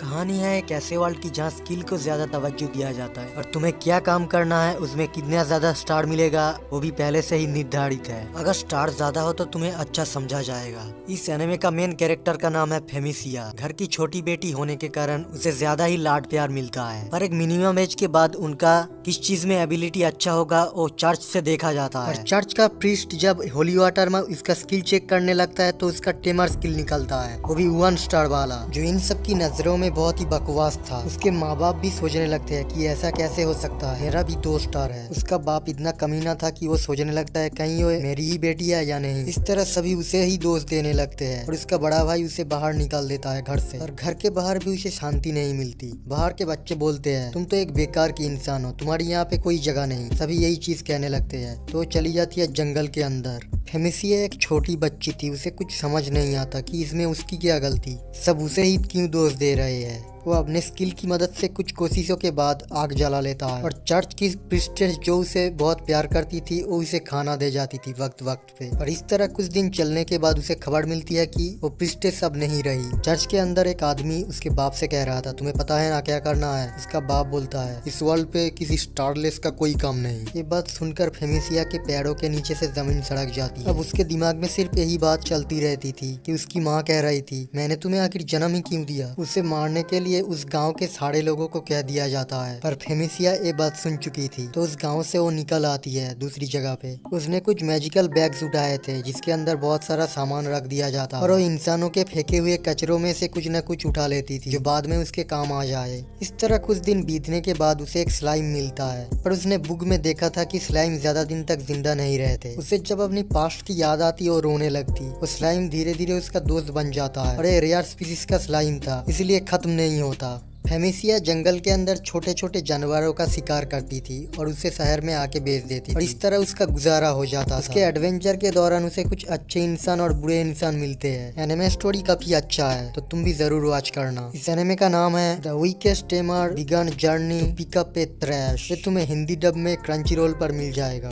कहानी है एक ऐसे वर्ल्ड की जहाँ स्किल को ज्यादा तवज्जो दिया जाता है और तुम्हें क्या काम करना है उसमें कितना ज्यादा स्टार मिलेगा वो भी पहले से ही निर्धारित है। अगर स्टार ज्यादा हो तो तुम्हें अच्छा समझा जाएगा। इस एनिमे का मेन कैरेक्टर का नाम है फेमिसिया। घर की छोटी बेटी होने के कारण उसे ज्यादा ही लाड प्यार मिलता है, पर एक मिनिमम एज के बाद उनका किस चीज में एबिलिटी अच्छा होगा वो चर्च से देखा जाता है। चर्च का प्रीस्ट जब होली वाटर में इसका स्किल चेक करने लगता है तो उसका टेमर स्किल निकलता है, वो भी 1 स्टार वाला, जो इन सब की नजरों में बहुत ही बकवास था। उसके माँ बाप भी सोचने लगते हैं कि ऐसा कैसे हो सकता है, मेरा भी 2 स्टार है। उसका बाप इतना कमीना था कि वो सोचने लगता है कहीं वो मेरी ही बेटी है या नहीं। इस तरह सभी उसे ही दोष देने लगते हैं और उसका बड़ा भाई उसे बाहर निकाल देता है घर से, और घर के बाहर भी उसे शांति नहीं मिलती। बाहर के बच्चे बोलते हैं तुम तो एक बेकार की इंसान हो, तुम्हारी यहाँ पे कोई जगह नहीं, सभी यही चीज कहने लगते हैं। तो चली जाती है जंगल के अंदर। फेमिसिया एक छोटी बच्ची थी, उसे कुछ समझ नहीं आता कि इसमें उसकी क्या गलती, सब उसे ही क्यों दोष दे रहे हैं। वो अपने स्किल की मदद से कुछ कोशिशों के बाद आग जला लेता है और चर्च की प्रीस्टेस जो उसे बहुत प्यार करती थी वो उसे खाना दे जाती थी वक्त वक्त पे। और इस तरह कुछ दिन चलने के बाद उसे खबर मिलती है कि वो प्रीस्टेस अब नहीं रही। चर्च के अंदर एक आदमी उसके बाप से कह रहा था तुम्हें पता है ना क्या करना है। उसका बाप बोलता है इस वर्ल्ड पे किसी स्टारलेस का कोई काम नहीं। ये बात सुनकर फेमिसिया के पैरों के नीचे से जमीन सड़क जाती है। अब उसके दिमाग में सिर्फ यही बात चलती रहती थी कि उसकी माँ कह रही थी मैंने तुम्हें आखिर जन्म ही क्यों दिया। उसे मारने के लिए उस गांव के सारे लोगों को कह दिया जाता है, पर फेमिसिया ये बात सुन चुकी थी तो उस गांव से वो निकल आती है दूसरी जगह पे। उसने कुछ मैजिकल बैग्स उठाए थे जिसके अंदर बहुत सारा सामान रख दिया जाता और वो इंसानों के फेंके हुए कचरों में से कुछ न कुछ उठा लेती थी जो बाद में उसके काम आ जाए। इस तरह कुछ दिन बीतने के बाद उसे एक स्लाइम मिलता है, पर उसने बुक में देखा था कि स्लाइम ज्यादा दिन तक जिंदा नहीं रहते। उसे जब अपनी पास्ट की याद आती और रोने लगती। वो स्लाइम धीरे धीरे उसका दोस्त बन जाता है और ये रेयर स्पीसीज का स्लाइम था इसलिए खत्म नहीं होता। फेमिसिया जंगल के अंदर छोटे छोटे जानवरों का शिकार करती थी और उसे शहर में आके बेच देती थी और इस तरह उसका गुजारा हो जाता। उसके एडवेंचर के दौरान उसे कुछ अच्छे इंसान और बुरे इंसान मिलते हैं। एनिमे स्टोरी काफी अच्छा है तो तुम भी जरूर वॉच करना। इस एनिमे का नाम है the weakest tamer began journey pickup a trash. ये तुम्हें हिंदी डब में क्रंची रोल पर मिल जाएगा।